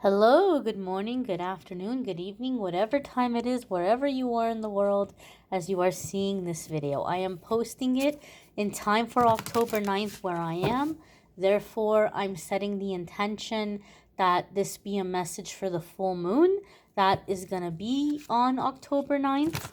Hello, good morning, good afternoon, good evening, whatever time it is, wherever you are in the world as you are seeing this video. I am posting it in time for October 9th where I am. Therefore, I'm setting the intention that this be a message for the full moon that is going to be on October 9th.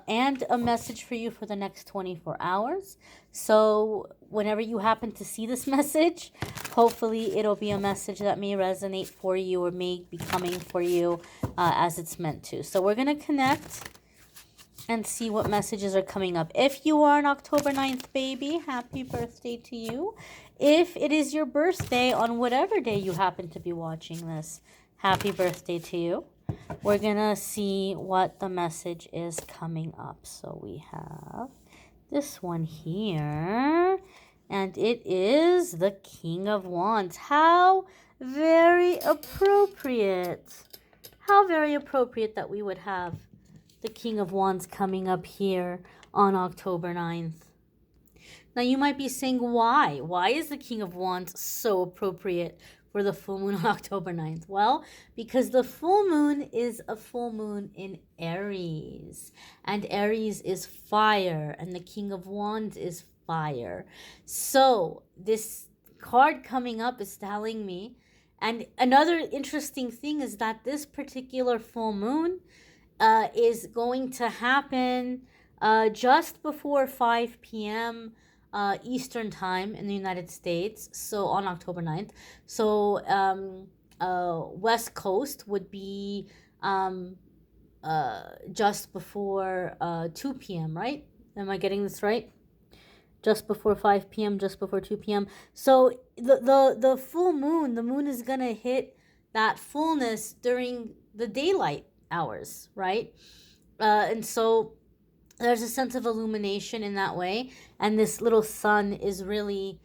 And a message for you for the next 24 hours. So whenever you happen to see this message, hopefully it'll be a message that may resonate for you or may be coming for you as it's meant to. So we're going to connect and see what messages are coming up. If you are an October 9th baby, happy birthday to you. If it is your birthday on whatever day you happen to be watching this, happy birthday to you. We're going to see what the message is coming up. So we have this one here, and it is the King of Wands. How very appropriate. How very appropriate that we would have the King of Wands coming up here on October 9th. Now you might be saying, why? Why is the King of Wands so appropriate for the full moon on October 9th? Well, because the full moon is a full moon in Aries. And Aries is fire. And the King of Wands is fire. So this card coming up is telling me. And another interesting thing is that this particular full moon is going to happen just before 5 p.m. Eastern time in the United States, so on October 9th. So West Coast would be just before 2 p.m., right? Am I getting this right? Just before 5 p.m., just before 2 p.m. So the full moon, the moon is going to hit that fullness during the daylight hours, right? And so there's a sense of illumination in that way, and this little sun is really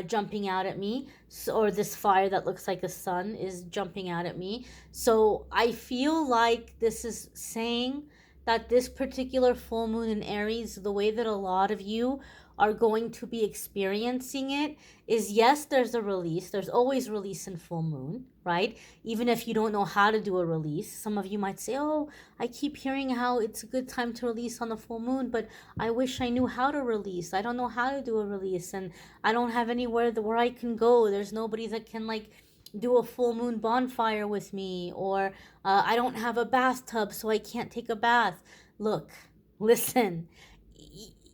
jumping out at me, or this fire that looks like a sun is jumping out at me. So I feel like this is saying that this particular full moon in Aries, the way that a lot of you are going to be experiencing it is, yes, there's a release. There's always release in full moon, right? Even if you don't know how to do a release, some of you might say, oh, I keep hearing how it's a good time to release on the full moon, but I wish I knew how to release. I don't know how to do a release, and I don't have anywhere where I can go. There's nobody that can do a full moon bonfire with me, or I don't have a bathtub, so I can't take a bath. Look, listen,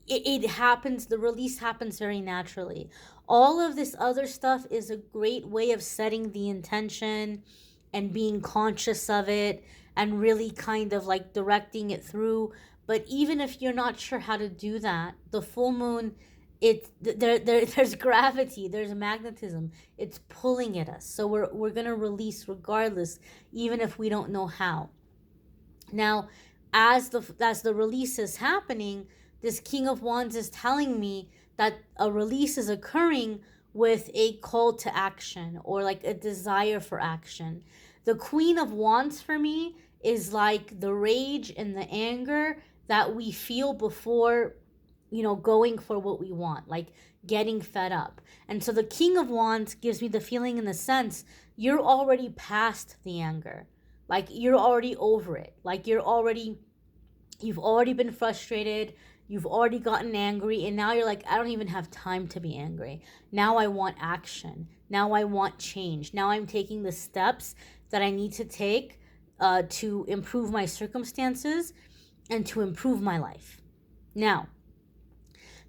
it happens, the release happens very naturally. All of this other stuff is a great way of setting the intention and being conscious of it and really kind of directing it through. But even if you're not sure how to do that, the full moon, there's gravity, there's magnetism, it's pulling at us. So we're gonna release regardless, even if we don't know how. Now, as the release is happening, this King of Wands is telling me that a release is occurring with a call to action, or a desire for action. The Queen of Wands for me is like the rage and the anger that we feel before, going for what we want, like getting fed up. And so the King of Wands gives me the feeling, in the sense, you're already past the anger. Like you're already over it. Like you've already been frustrated. You've already gotten angry, and now you're like, I don't even have time to be angry. Now I want action. Now I want change. Now I'm taking the steps that I need to take to improve my circumstances and to improve my life. Now,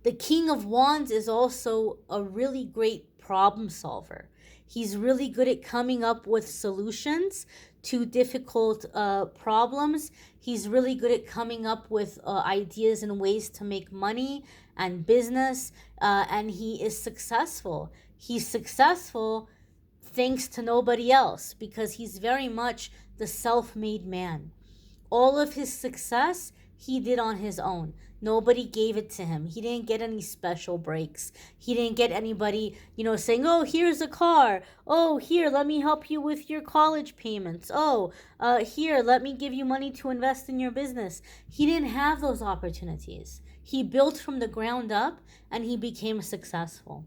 the King of Wands is also a really great problem solver. He's really good at coming up with solutions to difficult problems. He's really good at coming up with ideas and ways to make money and business, and he is successful. He's successful thanks to nobody else, because he's very much the self-made man. All of his success he did on his own. Nobody gave it to him. He didn't get any special breaks. He didn't get anybody, saying, oh, here's a car. Oh, here, let me help you with your college payments. Oh, here, let me give you money to invest in your business. He didn't have those opportunities. He built from the ground up, and he became successful.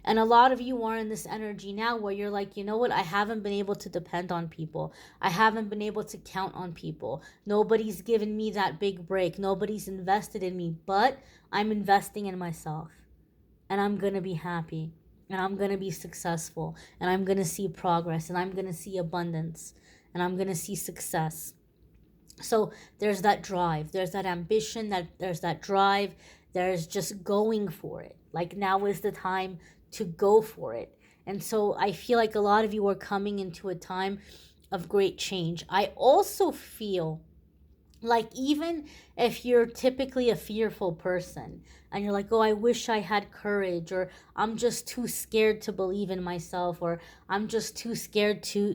And a lot of you are in this energy now where you're like, you know what? I haven't been able to depend on people. I haven't been able to count on people. Nobody's given me that big break. Nobody's invested in me, but I'm investing in myself. And I'm going to be happy. And I'm going to be successful. And I'm going to see progress. And I'm going to see abundance. And I'm going to see success. So there's that drive, there's that ambition, there's that drive, there's just going for it. Like now is the time to go for it. And so I feel like a lot of you are coming into a time of great change. I also feel like even if you're typically a fearful person and you're like, oh, I wish I had courage, or I'm just too scared to believe in myself, or I'm just too scared to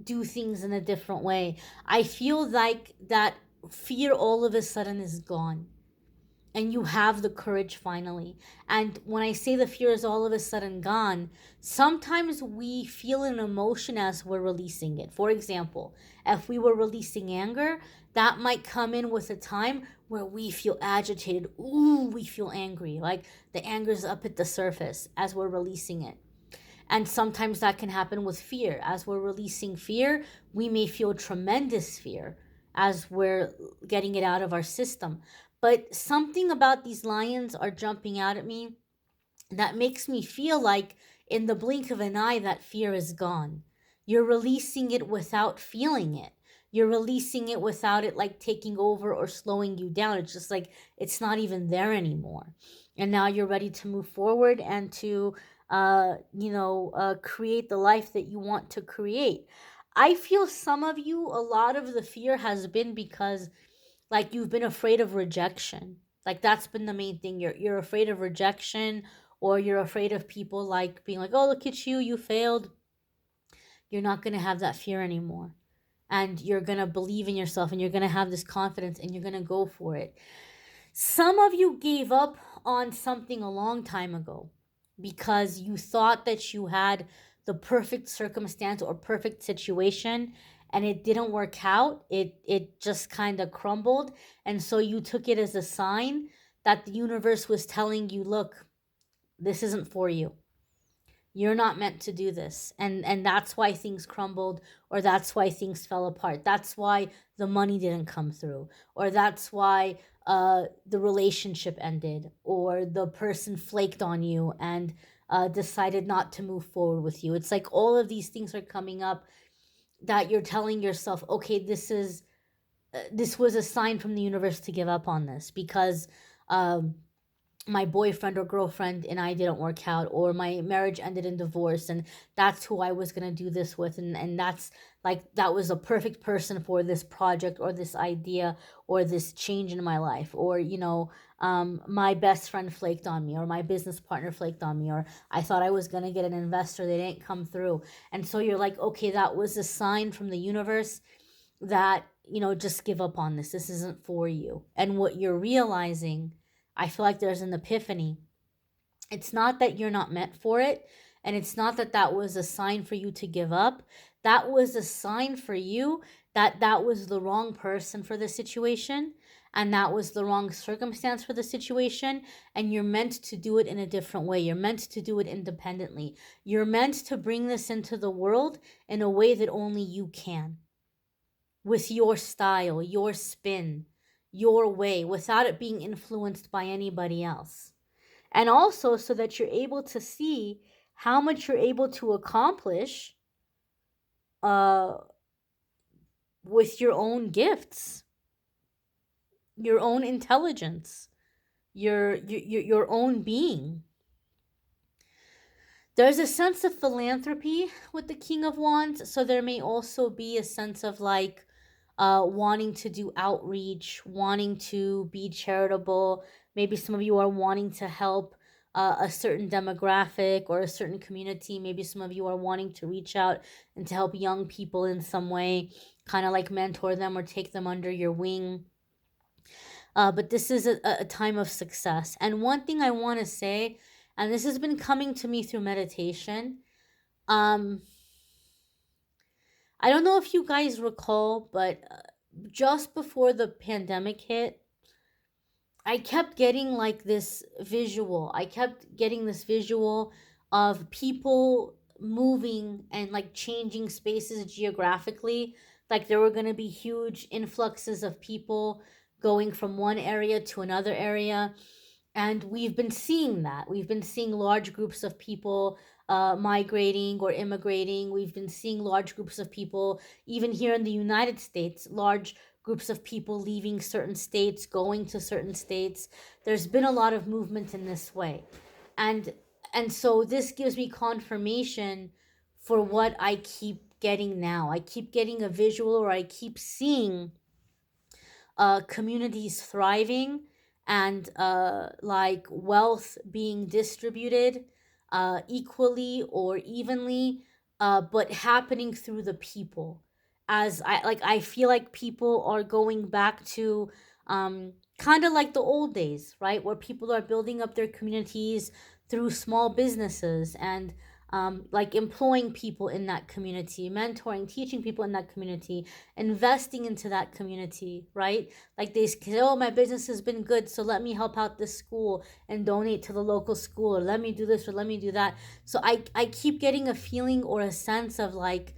do things in a different way, I feel like that fear all of a sudden is gone, and you have the courage finally. And when I say the fear is all of a sudden gone, sometimes we feel an emotion as we're releasing it. For example, if we were releasing anger, that might come in with a time where we feel agitated. Ooh, we feel angry. Like the anger is up at the surface as we're releasing it. And sometimes that can happen with fear. As we're releasing fear, we may feel tremendous fear as we're getting it out of our system. But something about these lions are jumping out at me that makes me feel like in the blink of an eye, that fear is gone. You're releasing it without feeling it. You're releasing it without it like taking over or slowing you down. It's just like it's not even there anymore. And now you're ready to move forward and to, create the life that you want to create. I feel some of you, a lot of the fear has been because like you've been afraid of rejection. Like that's been the main thing. You're afraid of rejection, or you're afraid of people like being like, "Oh, look at you, you failed." You're not going to have that fear anymore. And you're going to believe in yourself, and you're going to have this confidence, and you're going to go for it. Some of you gave up on something a long time ago because you thought that you had the perfect circumstance or perfect situation, and it didn't work out. It just kind of crumbled, and so you took it as a sign that the universe was telling you, look, this isn't for you. You're not meant to do this. And that's why things crumbled, or that's why things fell apart. That's why the money didn't come through, or that's why the relationship ended, or the person flaked on you and decided not to move forward with you. It's like all of these things are coming up that you're telling yourself, okay, this was a sign from the universe to give up on this because my boyfriend or girlfriend and I didn't work out, or my marriage ended in divorce, and that's who I was going to do this with, and that's like that was a perfect person for this project or this idea or this change in my life, or my best friend flaked on me, or my business partner flaked on me, or I thought I was going to get an investor, they didn't come through. And so you're like, okay, that was a sign from the universe that just give up on this isn't for you. And what you're realizing, I feel like there's an epiphany. It's not that you're not meant for it, and it's not that that was a sign for you to give up. That was a sign for you that that was the wrong person for the situation, and that was the wrong circumstance for the situation, and you're meant to do it in a different way. You're meant to do it independently. You're meant to bring this into the world in a way that only you can, with your style, your spin, your way, without it being influenced by anybody else. And also so that you're able to see how much you're able to accomplish uh, with your own gifts, your own intelligence, your own being. There's a sense of philanthropy with the King of Wands, so there may also be a sense of like wanting to do outreach, wanting to be charitable. Maybe some of you are wanting to help a certain demographic or a certain community. Maybe some of you are wanting to reach out and to help young people in some way, kind of like mentor them or take them under your wing. But this is a time of success. And one thing I want to say, and this has been coming to me through meditation, um, I don't know if you guys recall, but just before the pandemic hit, I kept getting like this visual. I kept getting this visual of people moving and like changing spaces geographically. Like there were going to be huge influxes of people going from one area to another area. And we've been seeing that. We've been seeing large groups of people migrating or immigrating. We've been seeing large groups of people, even here in the United States, large groups of people leaving certain states, going to certain states. There's been a lot of movement in this way. And and so this gives me confirmation for what I keep getting now. I keep getting a visual, or I keep seeing communities thriving, and like wealth being distributed equally or evenly, but happening through the people. As I feel like people are going back to kind of like the old days, right? Where people are building up their communities through small businesses, and like employing people in that community, mentoring, teaching people in that community, investing into that community, right? Like they say, oh, my business has been good, so let me help out this school and donate to the local school, or let me do this or let me do that. So I keep getting a feeling or a sense of like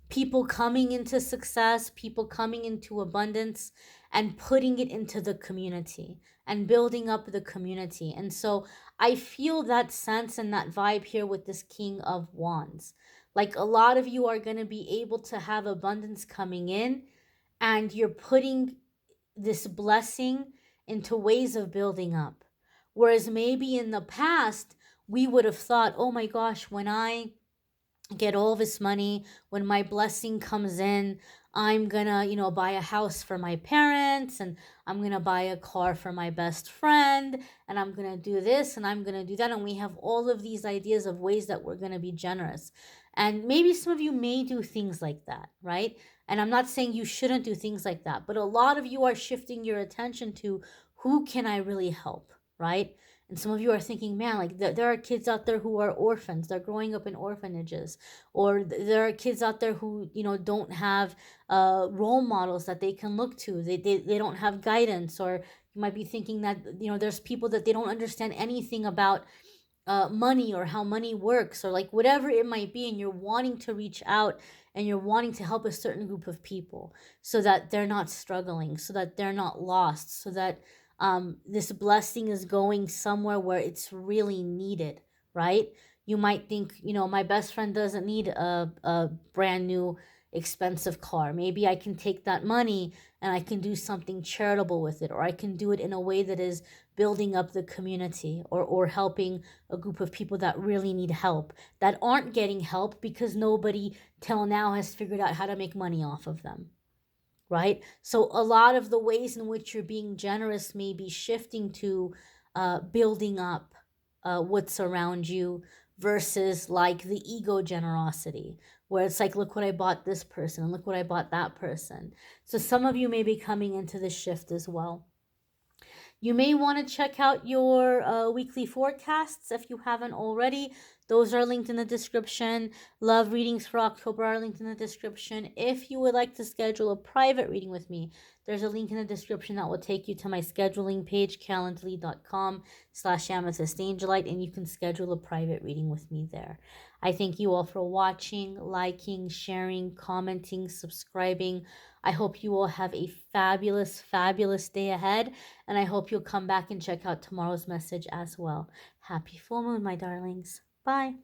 people coming into success, people coming into abundance, and putting it into the community and building up the community. And so I feel that sense and that vibe here with this King of Wands. Like a lot of you are going to be able to have abundance coming in, and you're putting this blessing into ways of building up. Whereas maybe in the past, we would have thought, oh my gosh, when I get all this money, when my blessing comes in, I'm gonna, buy a house for my parents, and I'm gonna buy a car for my best friend, and I'm gonna do this and I'm gonna do that. And we have all of these ideas of ways that we're gonna be generous. And maybe some of you may do things like that, right? And I'm not saying you shouldn't do things like that, but a lot of you are shifting your attention to who can I really help, right? And some of you are thinking, man, like there are kids out there who are orphans. They're growing up in orphanages. Or there are kids out there who, don't have role models that they can look to. They don't have guidance. Or you might be thinking that, there's people that they don't understand anything about money, or how money works, or like whatever it might be, and you're wanting to reach out and you're wanting to help a certain group of people so that they're not struggling, so that they're not lost, so that this blessing is going somewhere where it's really needed, right? You might think, my best friend doesn't need a brand new expensive car. Maybe I can take that money and I can do something charitable with it, or I can do it in a way that is building up the community, or helping a group of people that really need help, that aren't getting help because nobody till now has figured out how to make money off of them, right? So a lot of the ways in which you're being generous may be shifting to building up what's around you, versus like the ego generosity, where it's like, look what I bought this person, and look what I bought that person. So some of you may be coming into this shift as well. You may want to check out your weekly forecasts if you haven't already. Those are linked in the description. Love readings for October are linked in the description. If you would like to schedule a private reading with me, there's a link in the description that will take you to my scheduling page, calendly.com/amethystangelite, and you can schedule a private reading with me there. I thank you all for watching, liking, sharing, commenting, subscribing. I hope you all have a fabulous, fabulous day ahead, and I hope you'll come back and check out tomorrow's message as well. Happy full moon, my darlings. Bye.